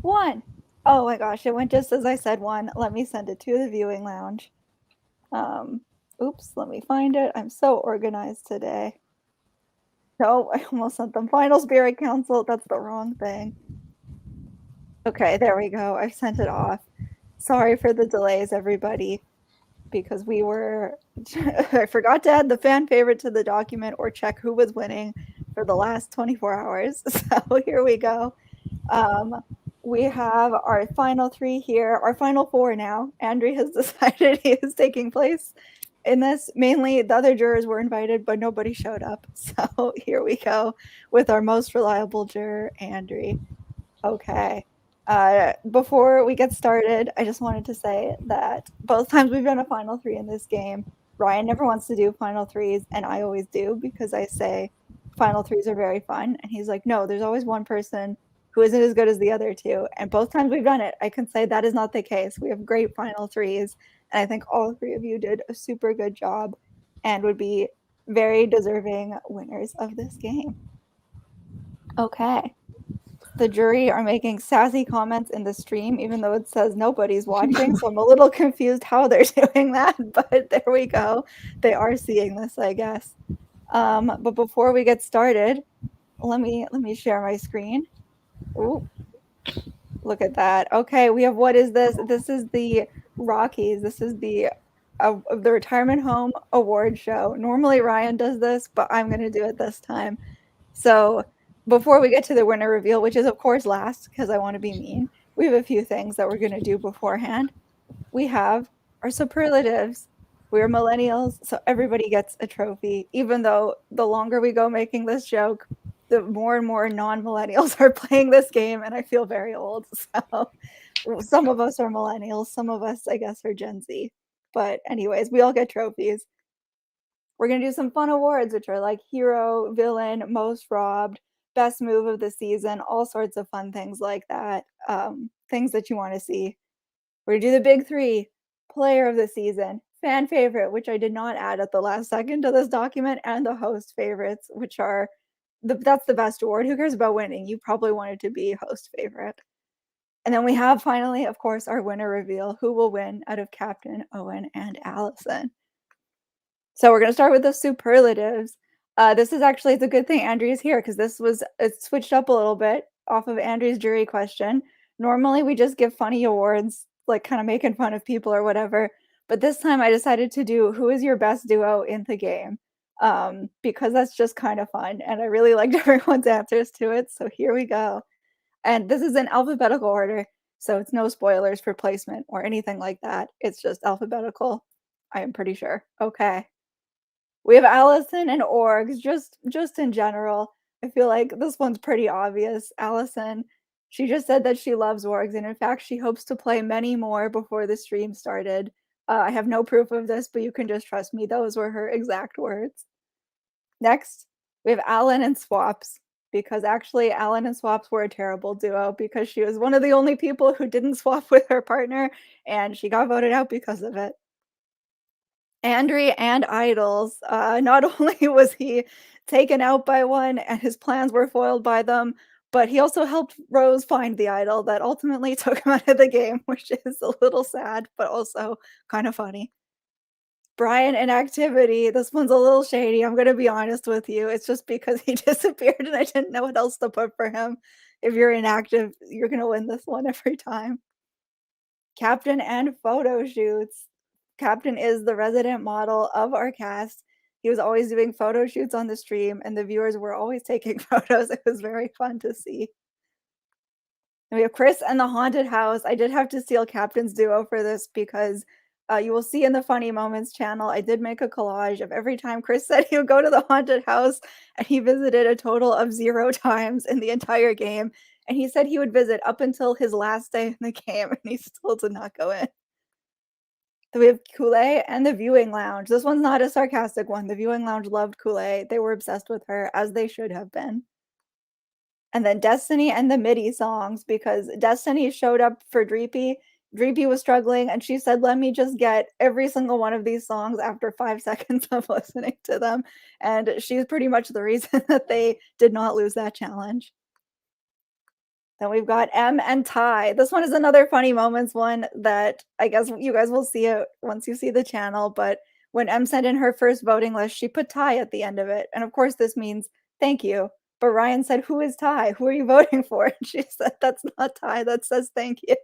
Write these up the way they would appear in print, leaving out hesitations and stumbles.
One. Oh my gosh, it went just as I said one. Let me send it to the viewing lounge. Um, oops, let me find it. I'm so organized today. No, I almost sent them. Final Spirit Council. That's the wrong thing. Okay, there we go. I sent it off. Sorry for the delays, everybody, because we were. I forgot to add the fan favorite to the document or check who was winning for the last 24 hours. So here we go. Um, we have our final three here, our final four now. Andrew has decided he is taking place in this. Mainly, the other jurors were invited, but nobody showed up. So here we go with our most reliable juror, Andrew. Okay. Before we get started, I just wanted to say that both times we've done a final three in this game, Ryan never wants to do final threes, and I always do because I say final threes are very fun. And he's like, no, there's always one person who isn't as good as the other two. And both times we've done it, I can say that is not the case. We have great final threes. And I think all three of you did a super good job and would be very deserving winners of this game. Okay. The jury are making sassy comments in the stream, even though it says nobody's watching. So I'm a little confused how they're doing that, but there we go. They are seeing this, I guess. But before we get started, let me share my screen. Ooh, look at that. Okay, we have what is this? This is the Rockies. This is the retirement home award show. Normally Ryan does this, but I'm going to do it this time. So before we get to the winner reveal, which is of course last because I want to be mean, we have a few things that we're going to do beforehand. We have our superlatives. We're millennials, so everybody gets a trophy. Even though the longer we go making this joke, the more and more non-millennials are playing this game, and I feel very old. So some of us are millennials, some of us, I guess, are Gen Z. But anyways, we all get trophies. We're going to do some fun awards, which are like hero, villain, most robbed, best move of the season, all sorts of fun things like that. Things that you want to see. We're going to do the big three: player of the season, fan favorite, which I did not add at the last second to this document, and the host favorites, which are that's the best award. Who cares about winning? You probably wanted to be host favorite. And then we have finally, of course, our winner reveal: who will win out of Captain, Owen, and Allison. So we're going to start with the superlatives. This is actually, it's a good thing Andrea's here because it's switched up a little bit off of Andrea's jury question. Normally we just give funny awards, like kind of making fun of people or whatever. But this time I decided to do who is your best duo in the game, because that's just kind of fun. And I really liked everyone's answers to it. So here we go. And this is in alphabetical order. So it's no spoilers for placement or anything like that. It's just alphabetical. I am pretty sure. Okay. We have Allison and orgs, just in general. I feel like this one's pretty obvious. Allison, she just said that she loves orgs, and in fact, she hopes to play many more before the stream started. I have no proof of this, but you can just trust me. Those were her exact words. Next, we have Alan and Swaps, because actually Alan and Swaps were a terrible duo because she was one of the only people who didn't swap with her partner, and she got voted out because of it. Andri and Idols. Not only was he taken out by one and his plans were foiled by them, but he also helped Rose find the idol that ultimately took him out of the game, which is a little sad, but also kind of funny. Brian and Activity. This one's a little shady. I'm going to be honest with you. It's just because he disappeared and I didn't know what else to put for him. If you're inactive, you're going to win this one every time. Captain and photo shoots. Captain is the resident model of our cast. He was always doing photo shoots on the stream, and the viewers were always taking photos. It was very fun to see. And we have Chris and the haunted house. I did have to steal Captain's duo for this because you will see in the Funny Moments channel, I did make a collage of every time Chris said he would go to the haunted house, and he visited a total of 0 times in the entire game. And he said he would visit up until his last day in the game, and he still did not go in. So we have Kool-Aid and the viewing lounge. This one's not a sarcastic one. The viewing lounge loved Kool-Aid. They were obsessed with her, as they should have been. And then Destiny and the MIDI songs, because Destiny showed up for Dreepy. Dreepy was struggling, and she said, let me just get every single one of these songs after 5 seconds of listening to them. And she's pretty much the reason that they did not lose that challenge. Then we've got M and Ty. This one is another funny moments one that I guess you guys will see it once you see the channel, but when M sent in her first voting list, she put Ty at the end of it, and of course this means thank you. But Ryan said, "Who is Ty? Who are you voting for?" And she said, "That's not Ty, that says thank you."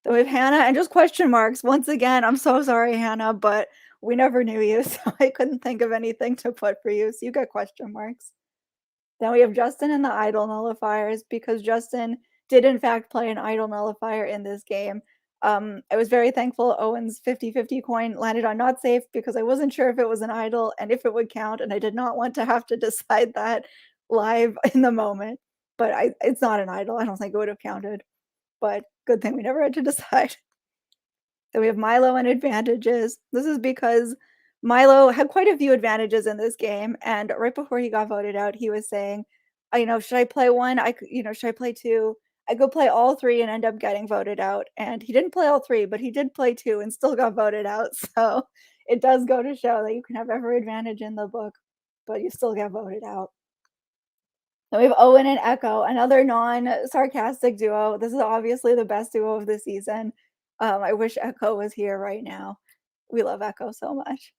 Then we have Hannah and just question marks. Once again, I'm so sorry, Hannah, but we never knew you, so I couldn't think of anything to put for you, so you get question marks. Then we have Justin and the idol nullifiers because Justin did in fact play an idol nullifier in this game. I was very thankful Owen's 50-50 coin landed on not safe because I wasn't sure if it was an idol and if it would count, and I did not want to have to decide that live in the moment. But it's not an idol. I don't think it would have counted. But good thing we never had to decide. Then we have Milo and advantages. This is because Milo had quite a few advantages in this game, and right before he got voted out, he was saying, "Should I play 1? Should I play 2? I could play all 3 and end up getting voted out." And he didn't play all 3, but he did play 2 and still got voted out. So it does go to show that you can have every advantage in the book, but you still get voted out. Then we have Owen and Echo, another non-sarcastic duo. This is obviously the best duo of the season. I wish Echo was here right now. We love Echo so much.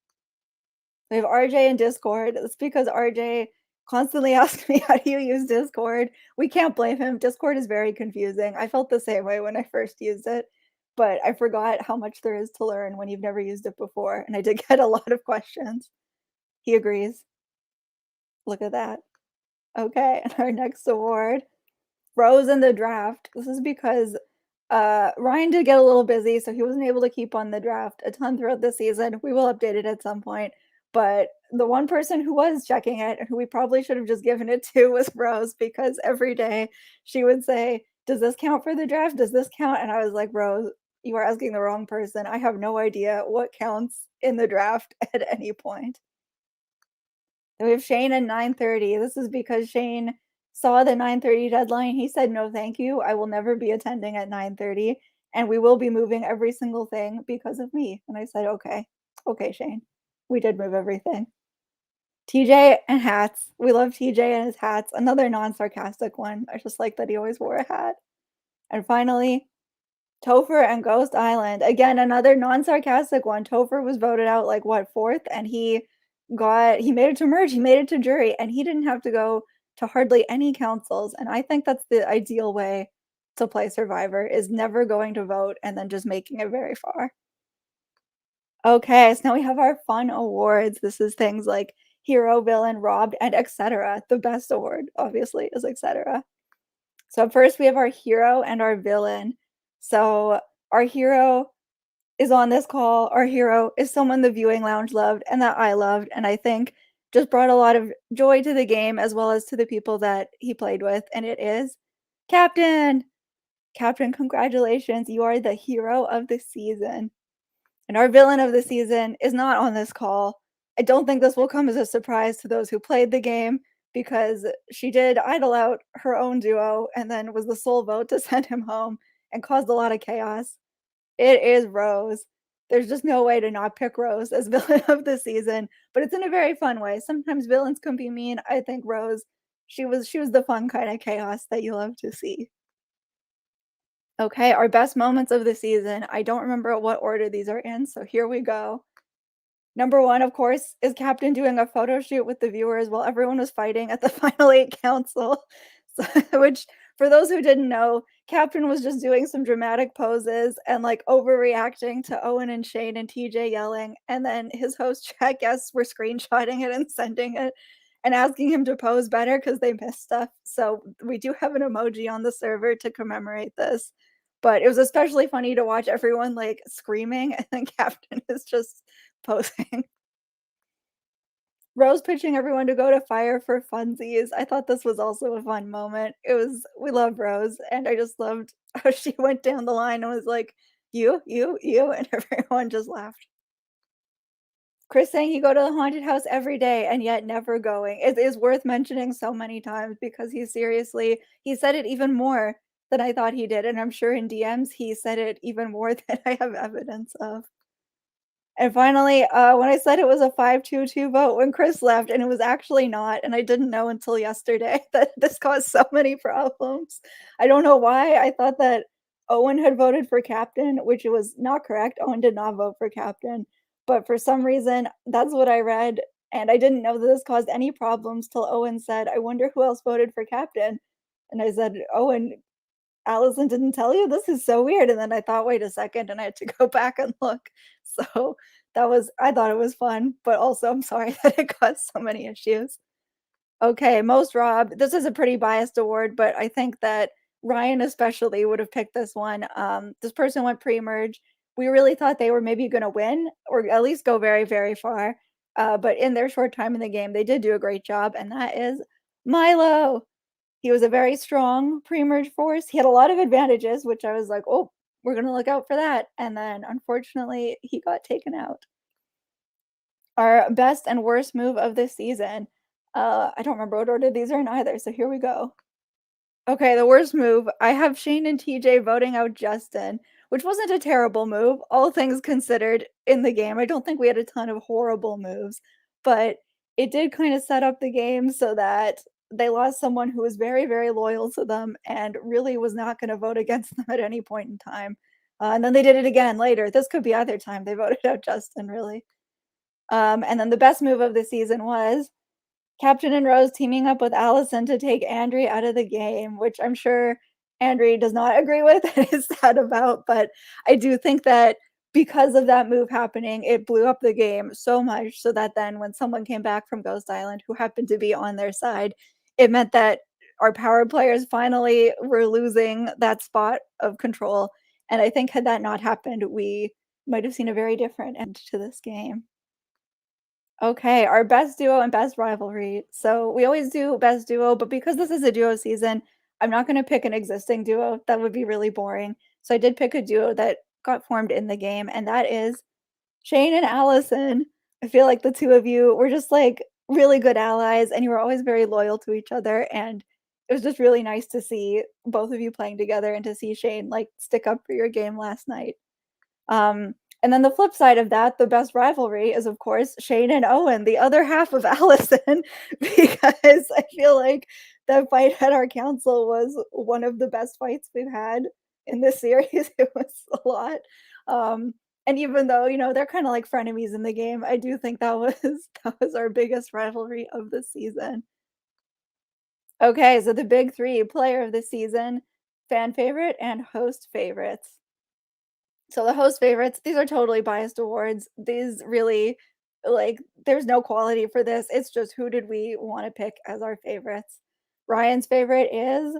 We have RJ and Discord. It's because RJ constantly asks me, "How do you use Discord?" We can't blame him. Discord is very confusing. I felt the same way when I first used it, but I forgot how much there is to learn when you've never used it before, and I did get a lot of questions. He agrees. Look at that. Okay, and our next award, Rose in the draft. This is because Ryan did get a little busy, so he wasn't able to keep on the draft a ton throughout the season. We will update it at some point. But the one person who was checking it and who we probably should have just given it to was Rose because every day she would say, "Does this count for the draft? Does this count?" And I was like, "Rose, you are asking the wrong person. I have no idea what counts in the draft at any point." Then we have Shane at 9:30. This is because Shane saw the 9:30 deadline. He said, "No, thank you. I will never be attending at 9:30, and we will be moving every single thing because of me." And I said, "Okay. Okay, Shane." We did move everything. TJ and hats. We love TJ and his hats. Another non-sarcastic one. I just like that he always wore a hat. And finally, Topher and Ghost Island. Again, another non-sarcastic one. Topher was voted out like what, 4th, and he made it to merge, he made it to jury, and he didn't have to go to hardly any councils. And I think that's the ideal way to play Survivor is never going to vote and then just making it very far. Okay, so now we have our fun awards. This is things like hero, villain, robbed, and etc. The best award, obviously, is etc. So first we have our hero and our villain. So our hero is on this call. Our hero is someone the viewing lounge loved and that I loved, and I think just brought a lot of joy to the game as well as to the people that he played with, and it is Captain. Captain, congratulations. You are the hero of the season. And our villain of the season is not on this call. I don't think this will come as a surprise to those who played the game because she did idle out her own duo and then was the sole vote to send him home and caused a lot of chaos. It is Rose. There's just no way to not pick Rose as villain of the season, but it's in a very fun way. Sometimes villains can be mean. I think Rose, she was the fun kind of chaos that you love to see. Okay, our best moments of the season. I don't remember what order these are in, so here we go. Number 1, of course, is Captain doing a photo shoot with the viewers while everyone was fighting at the Final 8 Council. So, which, for those who didn't know, Captain was just doing some dramatic poses and, like, overreacting to Owen and Shane and TJ yelling, and then his host chat guests were screenshotting it and sending it and asking him to pose better because they missed stuff. So, we do have an emoji on the server to commemorate this, but it was especially funny to watch everyone, like, screaming, and then Captain is just posing. Rose pitching everyone to go to fire for funsies. I thought this was also a fun moment. We love Rose, and I just loved how she went down the line and was like, you," and everyone just laughed. Chris saying he go to the haunted house every day and yet never going. It is worth mentioning so many times because he said it even more than I thought he did, and I'm sure in DMs he said it even more than I have evidence of. And finally, when I said it was a 5-2-2 vote when Chris left, and it was actually not, and I didn't know until yesterday that this caused so many problems. I don't know why. I thought that Owen had voted for captain, which was not correct. Owen did not vote for captain, but for some reason, that's what I read, and I didn't know that this caused any problems till Owen said, "I wonder who else voted for captain." And I said, "Owen, Allison didn't tell you? This is so weird." And then I thought, "Wait a second," and I had to go back and look. So that was I thought it was fun, but also I'm sorry that it caused so many issues. Okay, most robbed. This is a pretty biased award, but I think that Ryan especially would have picked this one. This person went pre-merge. We really thought they were maybe gonna win or at least go very, very far. But in their short time in the game, they did do a great job, and that is Milo. He was a very strong pre-merge force. He had a lot of advantages, which I was like, "Oh, we're gonna look out for that." And then unfortunately, he got taken out. Our best and worst move of this season. I don't remember what order these are in either, so here we go. Okay, the worst move. I have Shane and TJ voting out Justin, which wasn't a terrible move, all things considered in the game. I don't think we had a ton of horrible moves, but it did kind of set up the game so that they lost someone who was very, very loyal to them and really was not going to vote against them at any point in time. And then they did it again later. This could be either time they voted out Justin, really. And then the best move of the season was Captain and Rose teaming up with Allison to take Andrie out of the game, which I'm sure Andrie does not agree with and is sad about, but I do think that because of that move happening, it blew up the game so much so that then when someone came back from Ghost Island who happened to be on their side, it meant that our power players finally were losing that spot of control, and I think had that not happened, we might have seen a very different end to this game. Okay, our best duo and best rivalry. So we always do best duo, but because this is a duo season, I'm not going to pick an existing duo. That would be really boring. So I did pick a duo that got formed in the game, and that is Shane and Allison. I feel like the two of you were just like really good allies, and you were always very loyal to each other. And it was just really nice to see both of you playing together and to see Shane like stick up for your game last night. And then the flip side of that, the best rivalry is, of course, Shane and Owen, the other half of Allison, because I feel like that fight at our council was one of the best fights we've had in this series. It was a lot. Um, and even though, they're kind of like frenemies in the game, I do think that was that was our biggest rivalry of the season. Okay, so the big three, player of the season, fan favorite, and host favorites. So the host favorites, these are totally biased awards. These really there's no quality for this. It's just who did we want to pick as our favorites. Ryan's favorite is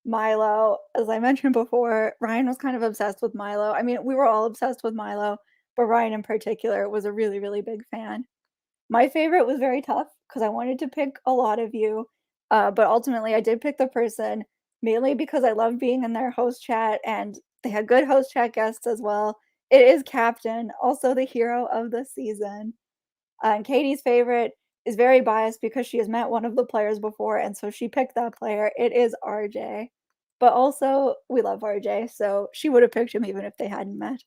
Milo. As I mentioned before, Ryan was kind of obsessed with Milo. I mean, we were all obsessed with Milo, but Ryan in particular was a really, really big fan. My favorite was very tough because I wanted to pick a lot of you, but ultimately I did pick the person mainly because I love being in their host chat and they had good host chat guests as well. It is Captain, also the hero of the season. And Katie's favorite is very biased because she has met one of the players before, and so she picked that player. It is RJ. But also, we love RJ, so she would have picked him even if they hadn't met.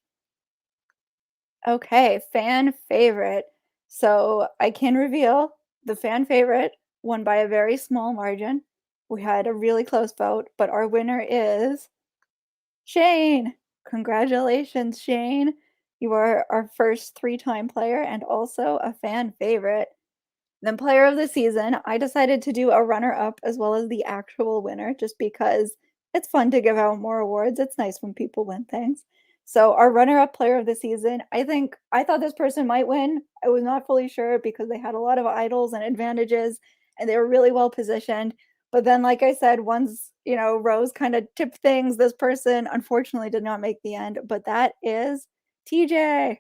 Okay, fan favorite. So I can reveal the fan favorite won by a very small margin. We had a really close vote, but our winner is Shane. Congratulations, Shane. You are our first three-time player and also a fan favorite. Then player of the season, I decided to do a runner-up as well as the actual winner just because it's fun to give out more awards. It's nice when people win things. So our runner-up player of the season, I thought this person might win. I was not fully sure because they had a lot of idols and advantages and they were really well positioned. But then, like I said, once, Rose kind of tipped things, this person unfortunately did not make the end, but that is TJ.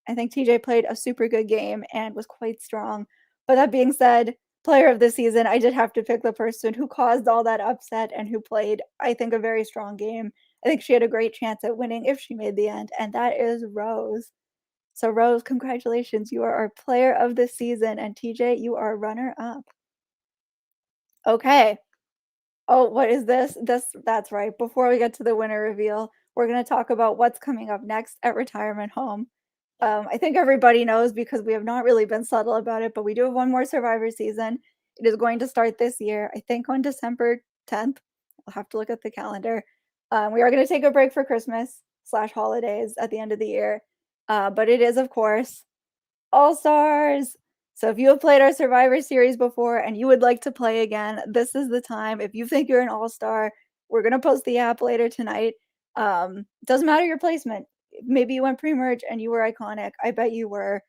I think TJ played a super good game and was quite strong. But that being said, player of the season, I did have to pick the person who caused all that upset and who played, I think, a very strong game. I think she had a great chance at winning if she made the end, and that is Rose. So, Rose, congratulations. You are our player of the season, and TJ, you are runner up. Okay. Oh, what is this? That's right. Before we get to the winner reveal, we're going to talk about what's coming up next at Retirement Home. I think everybody knows because we have not really been subtle about it, but we do have one more Survivor season. It is going to start this year, I think on December 10th. I'll have to look at the calendar. We are going to take a break for Christmas slash holidays at the end of the year. But it is, of course, All Stars. So if you have played our Survivor series before and you would like to play again, this is the time. If you think you're an All Star, we're going to post the app later tonight. Doesn't matter your placement. Maybe you went pre-merge and you were iconic. I bet you were.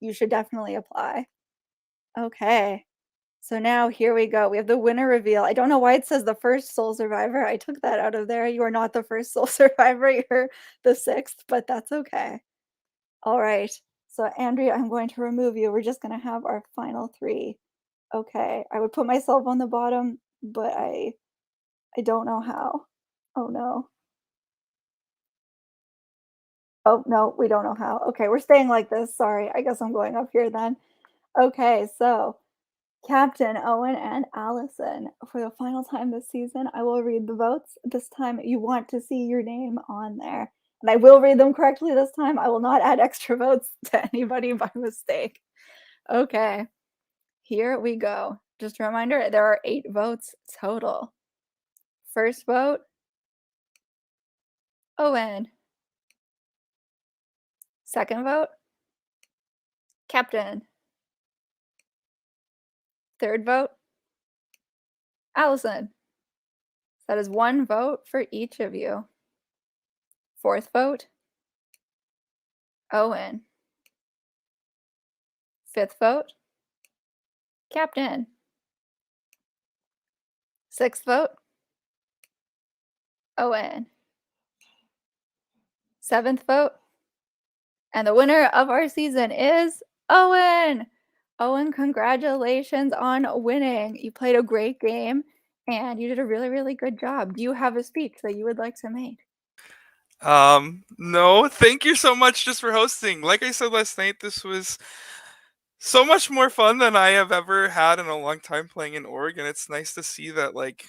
You should definitely apply. Okay. So now here we go. We have the winner reveal. I don't know why it says the first sole survivor. I took that out of there. You are not the first sole survivor. You're the sixth, but that's okay. All right. So Andrea, I'm going to remove you. We're just going to have our final three. Okay. I would put myself on the bottom, but I don't know how. Oh no. Oh no, we don't know how. Okay, we're staying like this. Sorry. I guess I'm going up here then. Okay, so Captain, Owen, and Allison. For the final time this season, I will read the votes. This time, you want to see your name on there. And I will read them correctly this time. I will not add extra votes to anybody by mistake. Okay, here we go. Just a reminder, there are 8 votes total. First vote, Owen. Second vote, Captain. Third vote, Allison. That is 1 vote for each of you. Fourth vote, Owen. Fifth vote, Captain. Sixth vote, Owen. Seventh vote, and the winner of our season is Owen. Owen, congratulations on winning. You played a great game and you did a really, really good job. Do you have a speech that you would like to make? No, thank you so much just for hosting. Like I said last night, this was so much more fun than I have ever had in a long time playing in Org, and it's nice to see that, like,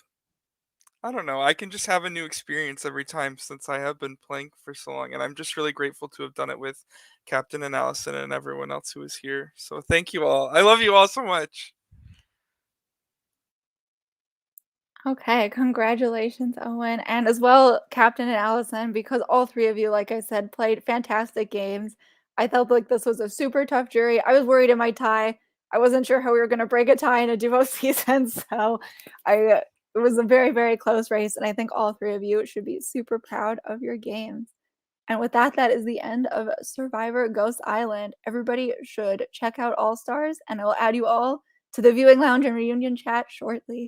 I don't know, I can just have a new experience every time since I have been playing for so long, and I'm just really grateful to have done it with Captain and Allison and everyone else who was here. So thank you all. I love you all so much. Okay, congratulations, Owen, and as well, Captain and Allison, because all 3 of you, like I said, played fantastic games. I felt like this was a super tough jury. I was worried it might tie. I wasn't sure how we were gonna break a tie in a duo season, so it was a very, very close race, and I think all 3 of you should be super proud of your games. And with that, that is the end of Survivor Ghost Island. Everybody should check out All Stars, and I will add you all to the viewing lounge and reunion chat shortly.